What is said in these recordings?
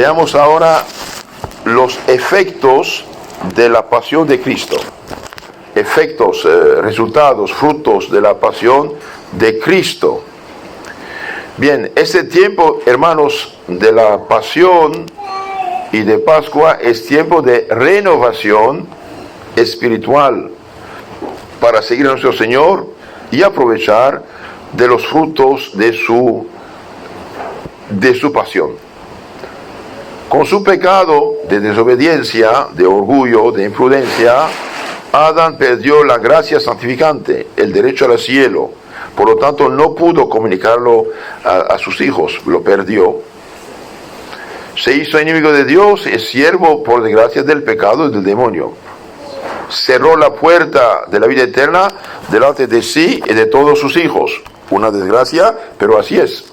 Veamos ahora los efectos de la pasión de Cristo. Efectos, resultados, frutos de la pasión de Cristo. Bien, este tiempo, hermanos, de la pasión y de Pascua es tiempo de renovación espiritual para seguir a nuestro Señor y aprovechar de los frutos de su pasión. Con su pecado de desobediencia, de orgullo, de imprudencia, Adán perdió la gracia santificante, el derecho al cielo. Por lo tanto, no pudo comunicarlo a sus hijos, lo perdió. Se hizo enemigo de Dios, es siervo por desgracia del pecado y del demonio. Cerró la puerta de la vida eterna delante de sí y de todos sus hijos. Una desgracia, pero así es.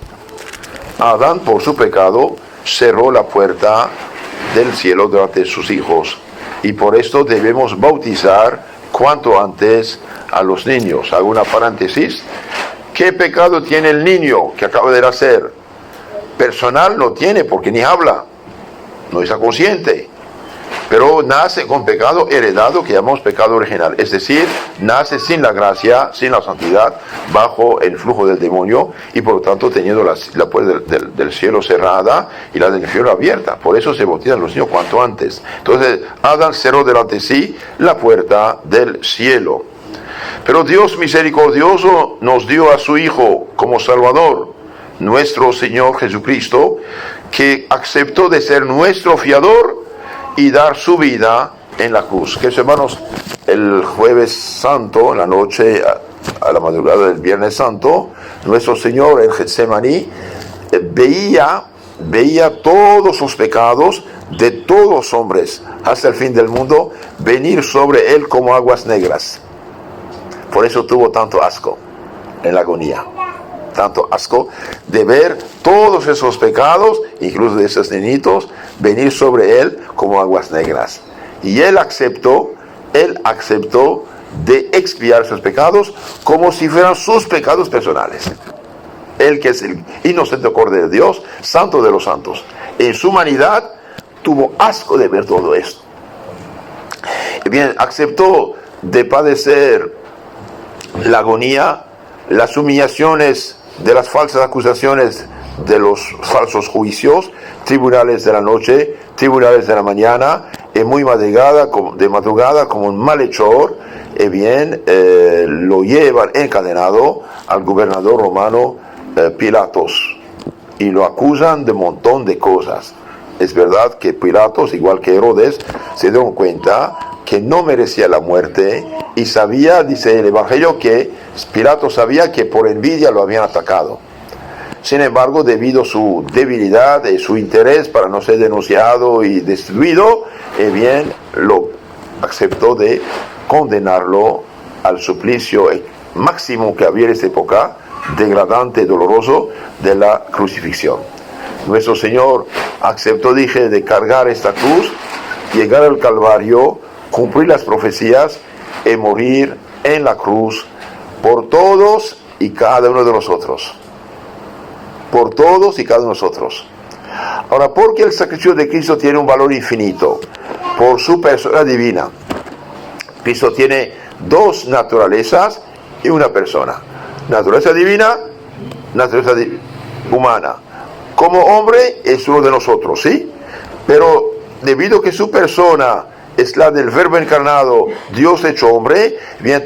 Adán, por su pecado, cerró la puerta del cielo delante de sus hijos. Y por esto debemos bautizar cuanto antes a los niños. Hago una paréntesis. ¿Qué pecado tiene el niño que acaba de nacer? Personal no tiene porque ni habla, no está consciente, pero nace con pecado heredado que llamamos pecado original, es decir, nace sin la gracia, sin la santidad, bajo el flujo del demonio y por lo tanto teniendo la puerta del cielo cerrada y la del infierno abierta. Por eso se bautizan los niños cuanto antes. Entonces Adán cerró delante de sí la puerta del cielo. Pero Dios misericordioso nos dio a su Hijo como Salvador, nuestro Señor Jesucristo, que aceptó de ser nuestro fiador y dar su vida en la cruz. Que hermanos, el jueves santo, en la noche, a la madrugada del viernes santo, nuestro Señor en Getsemaní veía todos los pecados de todos los hombres hasta el fin del mundo venir sobre él como aguas negras. Por eso tuvo tanto asco en la agonía. Tanto asco de ver todos esos pecados, incluso de esos niñitos, venir sobre él como aguas negras. Y él aceptó de expiar sus pecados como si fueran sus pecados personales. Él, que es el inocente Cordero de Dios, santo de los santos, en su humanidad tuvo asco de ver todo esto. Y bien, aceptó de padecer la agonía, las humillaciones de las falsas acusaciones de los falsos juicios, tribunales de la noche, tribunales de la mañana, y muy de madrugada como un malhechor, lo llevan encadenado al gobernador romano Pilatos y lo acusan de un montón de cosas. Es verdad que Pilatos, igual que Herodes, se dieron cuenta que no merecía la muerte y sabía, dice el Evangelio, que Pilato sabía que por envidia lo habían atacado. Sin embargo, debido a su debilidad y su interés para no ser denunciado y destruido, lo aceptó de condenarlo al suplicio máximo que había en esa época, degradante y doloroso, de la crucifixión. Nuestro Señor aceptó, de cargar esta cruz, llegar al Calvario, cumplir las profecías y morir en la cruz por todos y cada uno de nosotros. Por todos y cada uno de nosotros. Ahora, ¿por qué el sacrificio de Cristo tiene un valor infinito? Por su persona divina. Cristo tiene dos naturalezas y una persona. Naturaleza divina, naturaleza humana. Como hombre es uno de nosotros, ¿sí? Pero debido a que su persona es la del Verbo encarnado, Dios hecho hombre,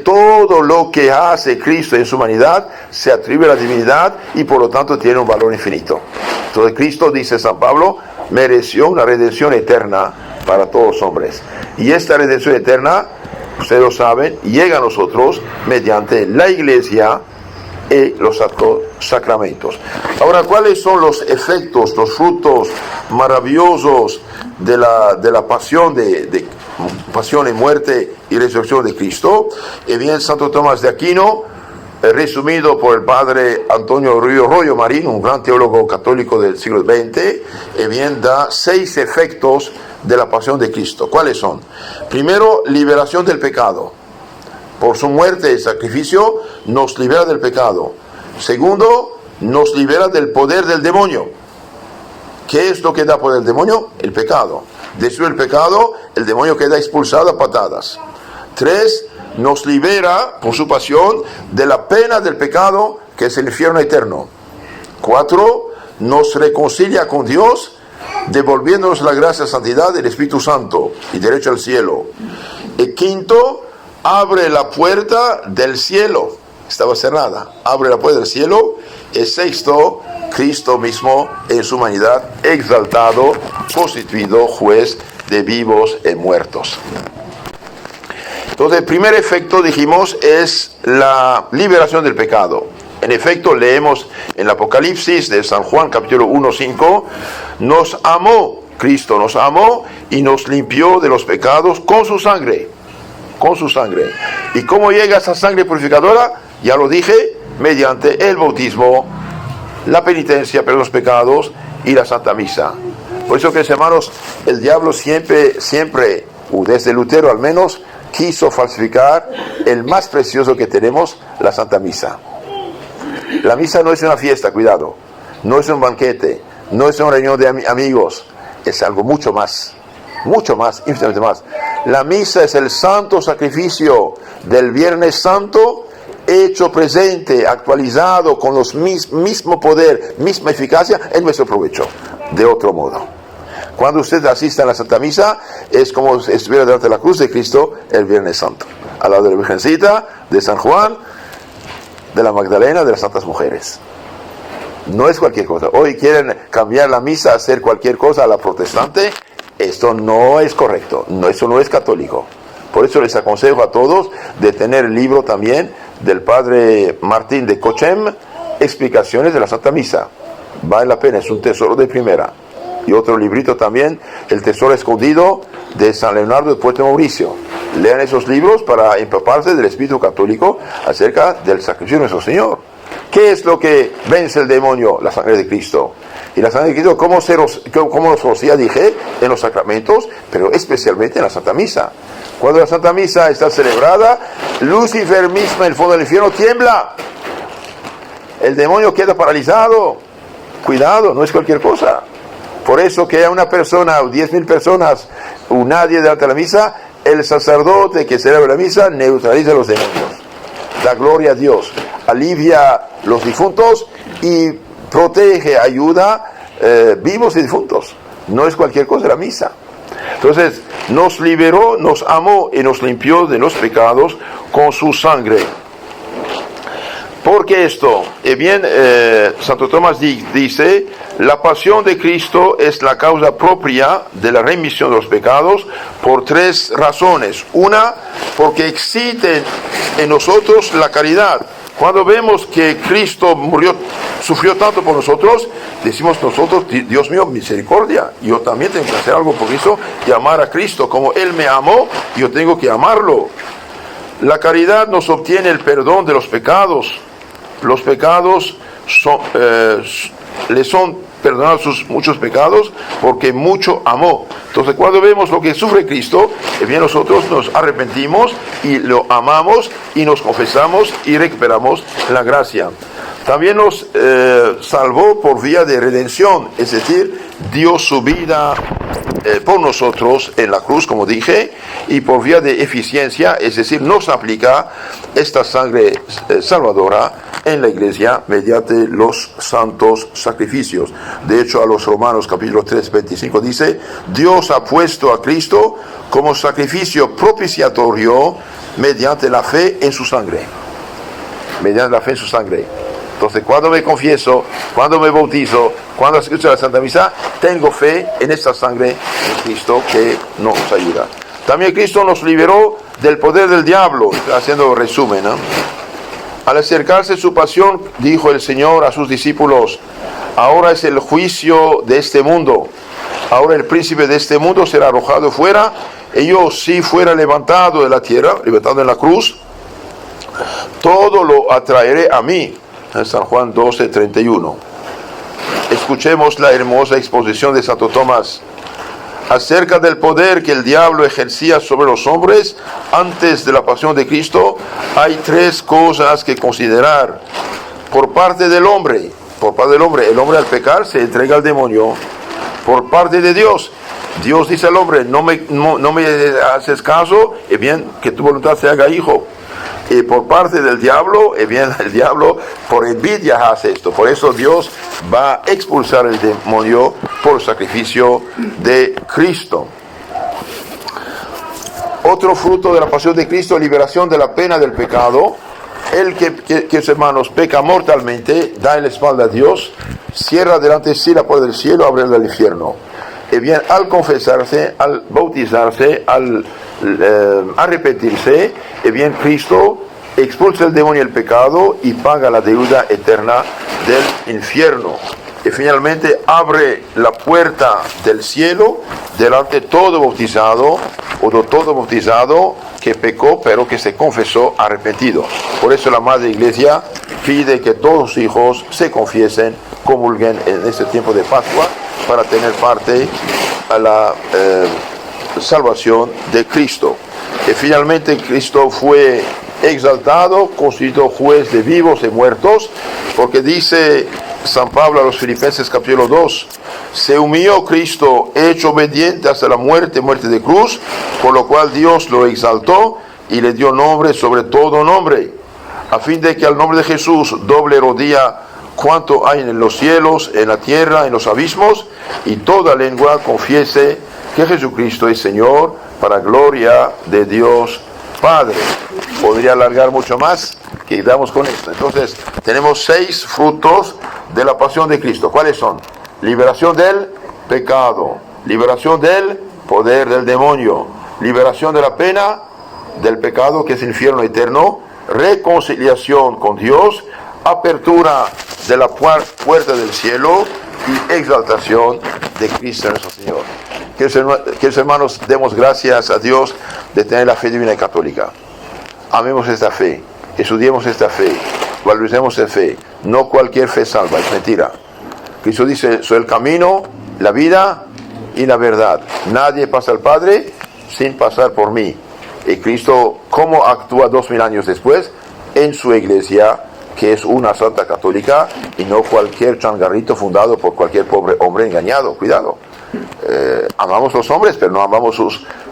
todo lo que hace Cristo en su humanidad se atribuye a la divinidad y por lo tanto tiene un valor infinito. Entonces Cristo, dice San Pablo, mereció una redención eterna para todos los hombres. Y esta redención eterna, ustedes lo saben, llega a nosotros mediante la Iglesia y los sacramentos. Ahora, ¿cuáles son los efectos, los frutos maravillosos de la pasión pasión y muerte y resurrección de Cristo? Santo Tomás de Aquino, resumido por el padre Antonio Rollo Marín, un gran teólogo católico del siglo XX, da 6 efectos de la pasión de Cristo. ¿Cuáles son? Primero, liberación del pecado. Por su muerte y sacrificio nos libera del pecado. Segundo, nos libera del poder del demonio, ¿Qué es lo que da poder el demonio? El pecado. Destruye el pecado, el demonio queda expulsado a patadas. 3, nos libera por su pasión de la pena del pecado, que es el infierno eterno. 4, nos reconcilia con Dios, devolviéndonos la gracia, santidad del Espíritu Santo y derecho al cielo. Y 5, abre la puerta del cielo, estaba cerrada, abre la puerta del cielo. Y 6, Cristo mismo en su humanidad exaltado, constituido juez de vivos y muertos. Entonces, el primer efecto, dijimos, es la liberación del pecado. En efecto, leemos en el Apocalipsis de San Juan, capítulo 1:5, nos amó, Cristo nos amó y nos limpió de los pecados con su sangre. Con su sangre. ¿Y cómo llega esa sangre purificadora? Ya lo dije, mediante el bautismo, la penitencia por los pecados y la Santa Misa. Por eso, que hermanos, el diablo siempre, desde Lutero al menos, quiso falsificar el más precioso que tenemos, la Santa Misa. La misa no es una fiesta, cuidado, no es un banquete, no es una reunión de amigos, es algo mucho más, infinitamente más. La misa es el santo sacrificio del Viernes Santo, hecho presente, actualizado, con los mismo poder, misma eficacia, en nuestro provecho, de otro modo. Cuando usted asista a la Santa Misa, es como si estuviera delante de la cruz de Cristo el Viernes Santo, al lado de la Virgencita, de San Juan, de la Magdalena, de las Santas Mujeres. No es cualquier cosa. Hoy quieren cambiar la misa, hacer cualquier cosa a la protestante. Esto no es correcto, eso no es católico. Por eso les aconsejo a todos de tener el libro también del padre Martín de Cochem, Explicaciones de la Santa Misa. Vale la pena, es un tesoro de primera. Y otro librito también, El Tesoro Escondido, de San Leonardo de Puerto Mauricio. Lean esos libros para empaparse del espíritu católico acerca del sacrificio de nuestro Señor. ¿Qué es lo que vence el demonio? La sangre de Cristo. Y la sangre de Cristo, ¿cómo nos rocía? Dije, en los sacramentos, pero especialmente en la Santa Misa. Cuando la Santa Misa está celebrada, Lucifer mismo en el fondo del infierno tiembla. El demonio queda paralizado. Cuidado, no es cualquier cosa. Por eso, que haya una persona o 10,000 personas o nadie delante de la misa, el sacerdote que celebra la misa neutraliza a los demonios, da gloria a Dios, alivia los difuntos y protege, ayuda vivos y difuntos. No es cualquier cosa la misa. Entonces, nos liberó, nos amó y nos limpió de los pecados con su sangre. ¿Por qué esto? Santo Tomás dice, la pasión de Cristo es la causa propia de la remisión de los pecados por 3 razones. Una, porque excite en nosotros la caridad. Cuando vemos que Cristo sufrió tanto por nosotros, decimos nosotros, Dios mío, misericordia, yo también tengo que hacer algo por Cristo y amar a Cristo. Como Él me amó, yo tengo que amarlo. La caridad nos obtiene el perdón de los pecados. Los pecados le son perdonados sus muchos pecados porque mucho amó. Entonces, cuando vemos lo que sufre Cristo, bien, nosotros nos arrepentimos y lo amamos y nos confesamos y recuperamos la gracia. También nos salvó por vía de redención, es decir, dio su vida por nosotros en la cruz, como dije, y por vía de eficiencia, es decir, nos aplica esta sangre salvadora en la iglesia mediante los santos sacrificios. De hecho, a los Romanos capítulo 3, 25 dice, Dios ha puesto a Cristo como sacrificio propiciatorio mediante la fe en su sangre. Mediante la fe en su sangre. Entonces, cuando me confieso, cuando me bautizo, cuando escucho la Santa Misa, tengo fe en esta sangre de Cristo que nos ayuda. También Cristo nos liberó del poder del diablo, haciendo resumen, ¿no? Al acercarse su pasión, dijo el Señor a sus discípulos, ahora es el juicio de este mundo. Ahora el príncipe de este mundo será arrojado fuera, y yo, si fuera levantado de la tierra, levantado en la cruz, todo lo atraeré a mí. En San Juan 12, 31. Escuchemos la hermosa exposición de Santo Tomás acerca del poder que el diablo ejercía sobre los hombres antes de la pasión de Cristo. Hay 3 cosas que considerar. Por parte del hombre, el hombre al pecar se entrega al demonio. por parte de Dios. Dios dice al hombre, no me haces caso, y bien, que tu voluntad se haga hijo. Y por parte del diablo, bien, el diablo por envidia hace esto. Por eso Dios va a expulsar el demonio por el sacrificio de Cristo. Otro fruto de la pasión de Cristo, liberación de la pena del pecado. El que hermanos, peca mortalmente, da en la espalda a Dios, cierra delante de sí la puerta del cielo, abre el infierno. Y bien, al confesarse, al bautizarse, al arrepentirse, y bien, Cristo expulsa el demonio y el pecado y paga la deuda eterna del infierno. Y finalmente abre la puerta del cielo delante de todo bautizado o de todo bautizado que pecó pero que se confesó arrepentido. Por eso la Madre Iglesia pide que todos los hijos se confiesen, comulguen en este tiempo de Pascua para tener parte a la salvación de Cristo. Y finalmente Cristo fue exaltado, constituido juez de vivos y muertos, porque dice San Pablo a los Filipenses capítulo 2, se humilló Cristo, hecho obediente hasta la muerte de cruz, por lo cual Dios lo exaltó y le dio nombre sobre todo nombre, a fin de que al nombre de Jesús doble rodilla cuanto hay en los cielos, en la tierra, en los abismos, y toda lengua confiese que Jesucristo es Señor, para gloria de Dios Padre. Podría alargar mucho más, quedamos con esto. Entonces, tenemos 6 frutos de la pasión de Cristo. ¿Cuáles son? Liberación del pecado, liberación del poder del demonio, liberación de la pena del pecado, que es infierno eterno, reconciliación con Dios, apertura de la puerta del cielo y exaltación de Cristo nuestro Señor. Queridos hermanos, demos gracias a Dios de tener la fe divina y católica. Amemos esta fe, estudiemos esta fe, valoricemos esta fe. No cualquier fe salva, es mentira. Cristo dice, soy el camino, la vida y la verdad. Nadie pasa al Padre sin pasar por mí. Y Cristo, ¿cómo actúa 2000 años después? En su iglesia, que es una santa católica y no cualquier changarrito fundado por cualquier pobre hombre engañado. Cuidado. Amamos los hombres, pero no amamos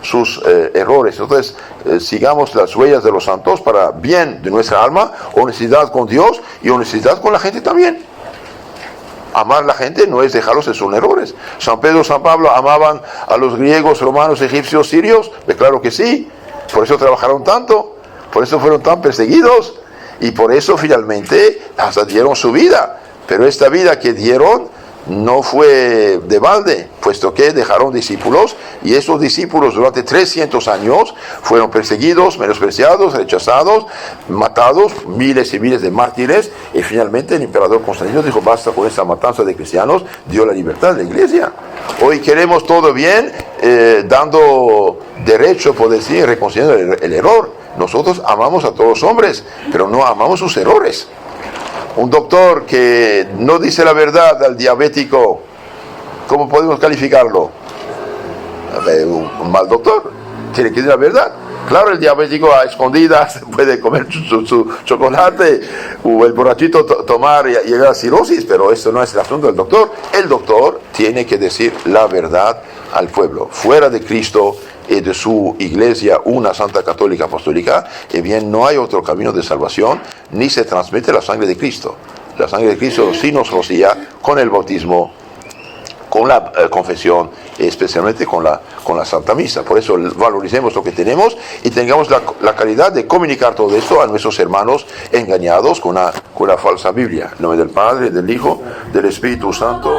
sus errores. Entonces, sigamos las huellas de los santos para bien de nuestra alma, honestidad con Dios y honestidad con la gente también. Amar a la gente no es dejarlos en sus errores. San Pedro, San Pablo amaban a los griegos, romanos, egipcios, sirios. Pues claro que sí. Por eso trabajaron tanto, por eso fueron tan perseguidos y por eso finalmente hasta dieron su vida. Pero esta vida que dieron no fue de balde, puesto que dejaron discípulos, y esos discípulos durante 300 años fueron perseguidos, menospreciados, rechazados, matados, miles y miles de mártires, y finalmente el emperador Constantino dijo, basta con esta matanza de cristianos, dio la libertad de la iglesia. Hoy queremos todo bien, dando derecho, por decir, reconciliando el error. Nosotros amamos a todos los hombres, pero no amamos sus errores. Un doctor que no dice la verdad al diabético, ¿cómo podemos calificarlo? Un mal doctor, tiene que decir la verdad. Claro, el diabético a escondidas puede comer su chocolate, o el borrachito tomar y llegar a cirrosis, pero eso no es el asunto del doctor. El doctor tiene que decir la verdad al pueblo. Fuera de Cristo y de su iglesia, una santa católica apostólica, y bien no hay otro camino de salvación, ni se transmite la sangre de Cristo. La sangre de Cristo sí nos rocía con el bautismo, con la confesión, especialmente con la Santa Misa. Por eso valoricemos lo que tenemos y tengamos la caridad de comunicar todo esto a nuestros hermanos engañados con una falsa Biblia. En nombre del Padre, del Hijo, del Espíritu Santo.